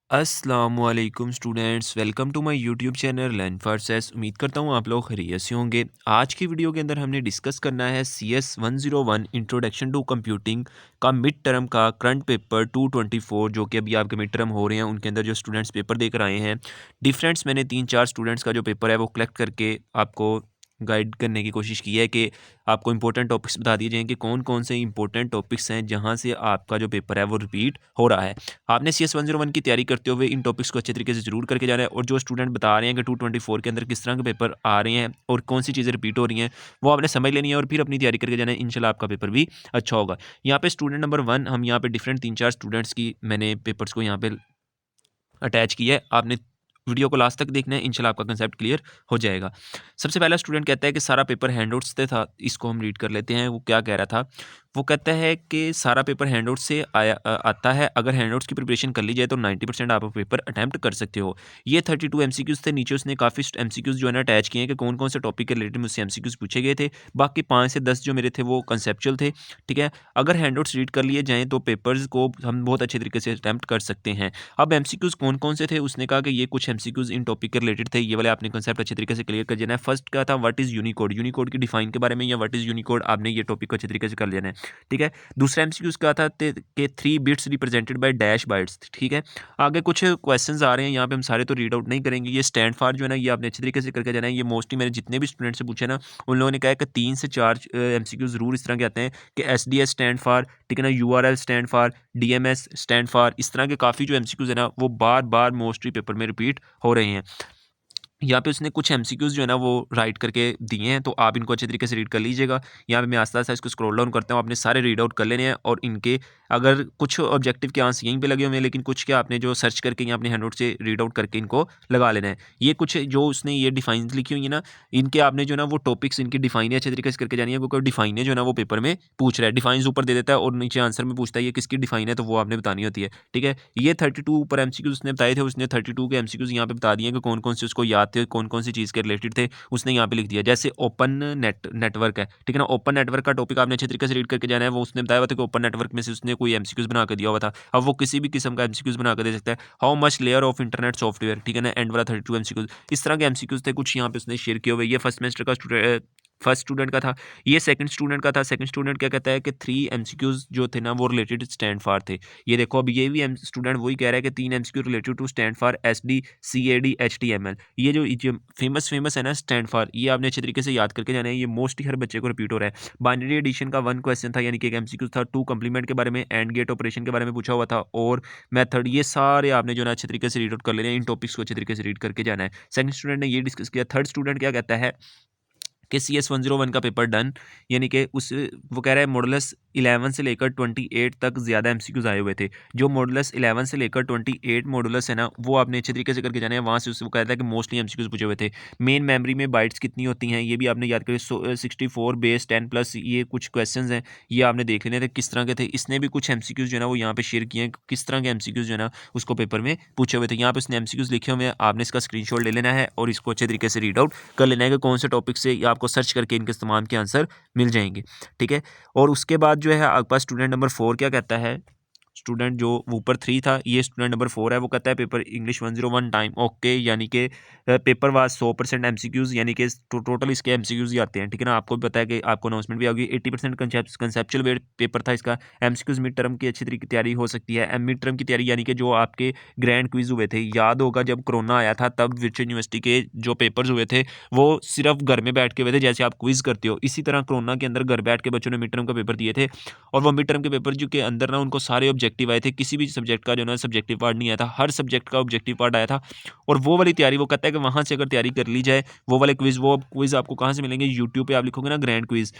अस्सलामुअलैकुम students, welcome to my YouTube channel learn for सेस। उम्मीद करता हूँ आप लोग खैरियत से होंगे। आज की वीडियो के अंदर हमने डिस्कस करना है CS 101 इंट्रोडक्शन टू कंप्यूटिंग का मिड टर्म का करंट पेपर 224 जो कि अभी आपके मिड टर्म हो रहे हैं। उनके अंदर जो स्टूडेंट्स पेपर देकर आए हैं डिफरेंट्स, मैंने 3-4 स्टूडेंट्स का जो पेपर है वो कलेक्ट करके आपको गाइड करने की कोशिश की है कि आपको इंपॉर्टेंट टॉपिक्स बता दिए जाएँ कि कौन कौन से इंपॉर्टेंट टॉपिक्स हैं जहाँ से आपका जो पेपर है वो रिपीट हो रहा है। आपने CS 101 की तैयारी करते हुए इन टॉपिक्स को अच्छे तरीके से ज़रूर करके जाना है, और जो स्टूडेंट बता रहे हैं कि 224 के अंदर किस तरह के पेपर आ रहे हैं और कौन सी चीज़ें रिपीट हो रही हैं, वो आपने समझ लेनी है और फिर अपनी तैयारी करके जाना है। इंशाल्लाह आपका पेपर भी अच्छा होगा। यहाँ पे स्टूडेंट नंबर 1, हम यहाँ पे डिफरेंट 3-4 स्टूडेंट्स की मैंने पेपर्स को यहाँ पे अटैच किया है। आपने वीडियो को लास्ट तक देखना है, इंशाल्लाह आपका कंसेप्ट क्लियर हो जाएगा। सबसे पहला स्टूडेंट कहता है कि सारा पेपर हैंडआउट्स से था। इसको हम रीड कर लेते हैं, वो क्या कह रहा था। वो कहता है कि सारा पेपर हैंडआउट से आता है। अगर हैंडआउट्स की प्रिपरेशन कर ली जाए तो 90% आप पेपर अटैम्प्ट कर सकते हो। ये 32 एमसीक्यूज थे। नीचे उसने काफ़ी एमसीक्यूज जो है ना अटैच किए हैं कि कौन कौन से टॉपिक के रिलेटेड मुझसे एमसीक्यूज पूछे गए थे। बाकी 5 से 10 जो मेरे थे वो कंसेप्चुअल थे। ठीक है, अगर हैंडआउट्स रीड कर लिए जाएँ तो पेपर्स को हम बहुत अच्छे तरीके से अटैम्प्ट कर सकते हैं। अब एमसीक्यूज कौन कौन से थे, उसने कहा कि ये कुछ एमसीक्यूज इन टॉपिक के रिलेटेड थे। ये वाले आपने कंसेप्ट अच्छे तरीके से क्लियर कर देना है। फर्स्ट क्या था, व्हाट इज यूनिकोड, यूनिकोड की डिफाइन के बारे में, या व्हाट इज यूनिकोड, आपने ये टॉपिक को अच्छे तरीके से कर लेना है। ठीक है, दूसरा एमसीक्यूज क्या था कि 3 bits represented by dash bytes. ठीक है, आगे कुछ क्वेश्चंस आ रहे हैं, यहाँ पे हम सारे तो रीड आउट नहीं करेंगे। ये स्टैंड फॉर जो है ना, ये आपने अच्छे तरीके से करके जाना है। ये मोस्टली मैंने जितने भी स्टूडेंट से पूछे ना, उन लोगों ने कहा है कि 3 से 4 एमसीक्यू जरूर इस तरह के आते हैं कि SDS स्टैंड फॉर, ठीक है ना, URL stand for, DMS stand for. इस तरह के काफ़ी जो एमसीक्यूज है ना वो बार बार मोस्टली पेपर में रिपीट हो रहे हैं। यहाँ पे उसने कुछ एमसीक्यूज जो है ना वो राइट करके दिए हैं, तो आप इनको अच्छे तरीके से रीड कर लीजिएगा। यहाँ पे मैं आस्ता-आस्ता इसको स्क्रॉल डाउन करता हूँ, आपने सारे रीड आउट कर लेने हैं। और इनके अगर कुछ ऑब्जेक्टिव के आंसर यहीं पे लगे हुए हैं, लेकिन कुछ क्या आपने जो सर्च करके यहाँ अपने हैंडआउट से रीड आउट करके इनको लगा लेना है। ये कुछ जो उसने ये डिफाइंस लिखी हुई है ना, इनके आपने जो है ना वो टॉपिक्स इनकी डिफाइन अच्छे तरीके से करके जानी है, क्योंकि डिफाइन जो है ना वो पेपर में पूछ रहा है। डिफाइंस ऊपर दे देता है और नीचे आंसर में पूछता है ये किसकी डिफाइन है, तो वो आपने बतानी होती है। ठीक है, ये 32 ऊपर एमसीक्यूज उसने बताए थे, उसने 32 के एमसीक्यूज यहाँ पे बता दिए कि कौन कौन से उसको याद थे, कौन कौन सी चीज़ के रिलेटेड थे, उसने यहाँ पे लिख दिया। जैसे ओपन नेटवर्क है, ठीक है ना, ओपन नेटवर्क का टॉपिक आपने अच्छे तरीके से रीड करके जाना है। वो उसने बताया हुआ था कि ओपन नेटवर्क में से उसने कोई एमसीक्यूज बना के दिया हुआ था। अब वो किसी भी किस्म का एमसीक्यूज बना के दे सकता है। How much layer of internet software, ठीक है ना, एंड वाला 32 एमसीक्यूज। इस तरह के एमसीक्यूज थे कुछ, यहाँ पे उसने शेयर किए हुए। ये फर्स्ट सेमेस्टर का फर्स्ट स्टूडेंट का था। ये सेकंड स्टूडेंट का था। सेकंड स्टूडेंट क्या कहता है कि 3 एमसीक्यूज जो थे ना वो रिलेटेड स्टैंड फॉर थे। ये देखो, अब ये भी स्टूडेंट वही कह रहा है कि 3 MCQ related to stand for SD CAD HTML। ये जो फेमस है ना स्टैंड फॉर, ये आपने अच्छे तरीके से याद करके जाना है। ये मोस्टली हर बच्चे को रिपीट हो रहा है। बाइनरी एडिशन का 1 क्वेश्चन था, यानी कि एक एमसीक्यू था। 2 कंप्लीमेंट के बारे में, एंड गेट ऑपरेशन के बारे में पूछा हुआ था, और मेथड। ये सारे आपने जो है ना अच्छे तरीके से रीड आउट कर लेने हैं। इन टॉपिक्स को अच्छे तरीके से रीड करके जाना है। सेकंड स्टूडेंट ने ये डिस्कस किया। थर्ड स्टूडेंट क्या कहता है कि CS 101 का पेपर डन, यानी कि उस वो कह रहा है मॉडुलस 11 से लेकर 28 तक ज़्यादा एमसीक्यूज आए हुए थे। जो मॉडुलस 11 से लेकर 28 मॉडुलस है ना, वो आपने अच्छे तरीके से करके जाना है। वहाँ से उससे वो कहता है कि मोस्टली एमसीक्यूज पूछे हुए थे। मेन मेमोरी में बाइट्स कितनी होती हैं, ये भी आपने याद करें। 64 बेस 10 प्लस, ये कुछ क्वेश्चन हैं, ये आपने देख लेने थे किस तरह के थे। इसने भी कुछ एमसीक्यूज जो है ना वो यहाँ पे शेयर किए हैं, किस तरह के एमसीक्यूज जो है ना उसको पेपर में पूछे हुए थे। यहाँ पे उसने एमसीक्यूज लिखे हुए हैं, आपने इसका स्क्रीनशॉट ले लेना है और इसको अच्छे तरीके से रीड आउट कर लेना है कि कौन से टॉपिक से आपको सर्च करके इनके तमाम के आंसर मिल जाएंगे। ठीक है, और उसके बाद जो है आपके पास स्टूडेंट नंबर 4 क्या कहता है। स्टूडेंट जो ऊपर 3 था, ये स्टूडेंट नंबर 4 है। वो कहता है पेपर इंग्लिश 101 टाइम ओके, यानी कि पेपर वाज 100% एमसीक्यूज, यानी कि टोटल इसके एमसीक्यूज ही आते हैं। ठीक है ना, आपको भी पता है कि आपको अनाउंसमेंट भी आ गई। 80% कंसेप्चुअल पेपर था इसका। एमसीक्यूज मिड टर्म की अच्छी तरीके की तैयारी हो सकती है। मिड टर्म की तैयारी यानी कि जो आपके ग्रैंड क्विज हुए थे, याद होगा जब कोरोना आया था तब विर्चुअल यूनिवर्सिटी के जो पेपर्स हुए थे वो सिर्फ घर में बैठ के हुए थे, जैसे आप क्विज करते हो इसी तरह कोरोना के अंदर घर बैठ के बच्चों ने मिड टर्म का पेपर दिए थे। और वो मिड टर्म के पेपर जो के अंदर ना उनको सारे ऑब्जेक्टिव आए थे, किसी भी सब्जेक्ट का जो ना सब्जेक्टिव पार्ट नहीं आया था, हर सब्जेक्ट का ऑब्जेक्टिव पार्ट आया था। और वो वाली तैयारी वो कहता है कि वहाँ से अगर तैयारी कर ली जाए, वो क्विज आपको कहाँ से मिलेंगे, यूट्यूब पे आप लिखोगे ना ग्रैंड क्विज।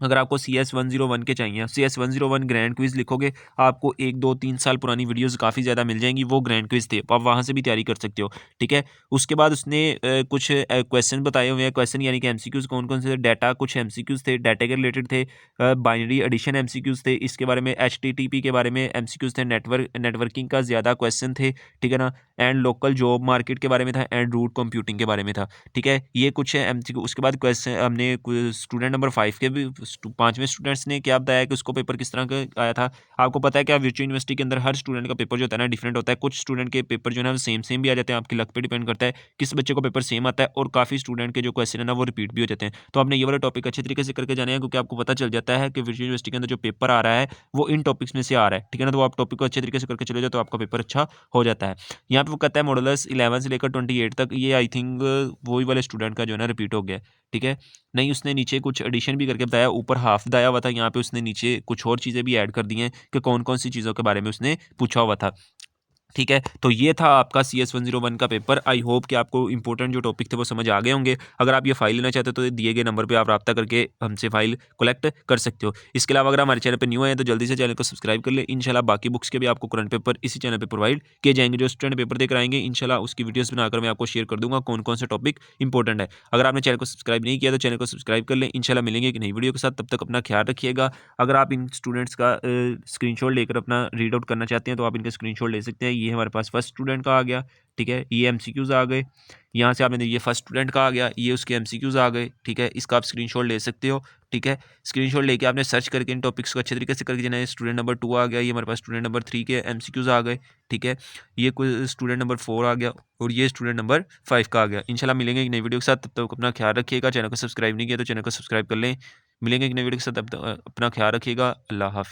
अगर आपको CS 101 के चाहिए, CS 101 ग्रैंड क्विज लिखोगे, आपको 1 2 3 साल पुरानी वीडियोस काफ़ी ज़्यादा मिल जाएंगी। वो ग्रैंड क्विज थे, आप वहाँ से भी तैयारी कर सकते हो। ठीक है, उसके बाद उसने कुछ क्वेश्चन बताए हुए हैं। क्वेश्चन यानी कि एमसीक्यूज कौन कौन से थे। डाटा, कुछ एमसीक्यूज थे डाटा के रिलेटेड थे। बाइनरी एडिशन एमसीक्यूज थे, इसके बारे में। HTTP के बारे में एमसीक्यूज थे। नेटवर्किंग का ज़्यादा क्वेश्चन थे। ठीक है ना, एंड लोकल जॉब मार्केट के बारे में था, एंड रूट कंप्यूटिंग के बारे में था। ठीक है, ये कुछ एमसीक्यू। उसके बाद क्वेश्चन हमने स्टूडेंट नंबर 5 के भी पाँचवें स्टूडेंट्स ने क्या बताया कि उसको पेपर किस तरह का आया था। आपको पता है कि वर्चुअल यूनिवर्सिटी के अंदर हर स्टूडेंट का पेपर जो होता है ना डिफरेंट होता है। कुछ स्टूडेंट के पेपर जो है ना सेम भी आ जाते हैं, आपकी लक पे डिपेंड करता है किस बच्चे को पेपर सेम आता है, और काफ़ी स्टूडेंट के जो क्वेश्चन है ना वो रिपीट भी हो जाते हैं। तो आपने ये वाला टॉपिक अच्छे तरीके से करके जाना है, क्योंकि आपको पता चल जाता है कि वर्चुअल यूनिवर्सिटी के अंदर जो पेपर आ रहा है वो इन टॉपिक्स में से आ रहा है, ठीक है ना। तो आप टॉपिक को अच्छे तरीके से करके चले जाओ तो आपका पेपर अच्छा हो जाता है। यहाँ पे वो कहता है मॉडुलस 11 से लेकर 28 तक, ये आई थिंक वही वाले स्टूडेंट का जो है ना रिपीट हो गया, ठीक है। नहीं, उसने नीचे कुछ एडिशन भी करके बताया, ऊपर हाफ दाया हुआ था, यहाँ पे उसने नीचे कुछ और चीज़ें भी ऐड कर दी हैं कि कौन कौन सी चीज़ों के बारे में उसने पूछा हुआ था, ठीक है। तो ये था आपका CS101 का पेपर। आई होप कि आपको इंपॉर्टेंट जो टॉपिक थे वो समझ आ गए होंगे। अगर आप ये फाइल लेना चाहते हो तो दिए गए नंबर पे आप राब्ता करके हमसे फाइल कलेक्ट कर सकते हो। इसके अलावा अगर हमारे चैनल पे न्यू आए हैं तो जल्दी से चैनल को सब्सक्राइब कर लें। इंशाल्लाह बाकी बुक्स के भी आपको करंट पेपर इसी चैनल पे प्रोवाइड किए जाएंगे। जो स्टूडेंट पेपर देकर आएंगे इंशाल्लाह उसकी वीडियोस बनाकर मैं आपको शेयर कर दूंगा कौन कौन से टॉपिक इंपॉर्टेंट है। अगर आपने चैनल को सब्सक्राइब नहीं किया तो चैनल को सब्सक्राइब कर लें। इंशाल्लाह मिलेंगे एक नई वीडियो के साथ, तब तक अपना ख्याल रखिएगा। अगर आप इन स्टूडेंट्स का स्क्रीनशॉट लेकर अपना रीड आउट करना चाहते हैं तो आप इनका स्क्रीनशॉट ले सकते हैं। ये हमारे पास फर्स्ट स्टूडेंट का आ गया, ठीक है। ये एमसीक्यूज आ गए, यहाँ से आपने ये फर्स्ट स्टूडेंट का आ गया, ये उसके एमसीक्यूज आ गए, ठीक है। इसका आप स्क्रीनशॉट ले सकते हो, ठीक है। स्क्रीनशॉट लेके आपने सर्च करके इन टॉपिक्स को अच्छे तरीके से करके जाना है। स्टूडेंट नंबर 2 आ गया, ये हमारे पास स्टूडेंट नंबर 3 के एमसीक्यूज आ गए, ठीक है। ये कोई स्टूडेंट नंबर 4 आ गया और ये स्टूडेंट नंबर 5 का आ गया। इंशाल्लाह मिलेंगे एक नई वीडियो के साथ, तब तक अपना ख्याल रखिएगा। चैनल को सब्सक्राइब नहीं किया तो चैनल को सब्सक्राइब कर लें। मिलेंगे एक नई वीडियो के साथ, तब तक अपना ख्याल रखिएगा। अल्लाह हाफिज़।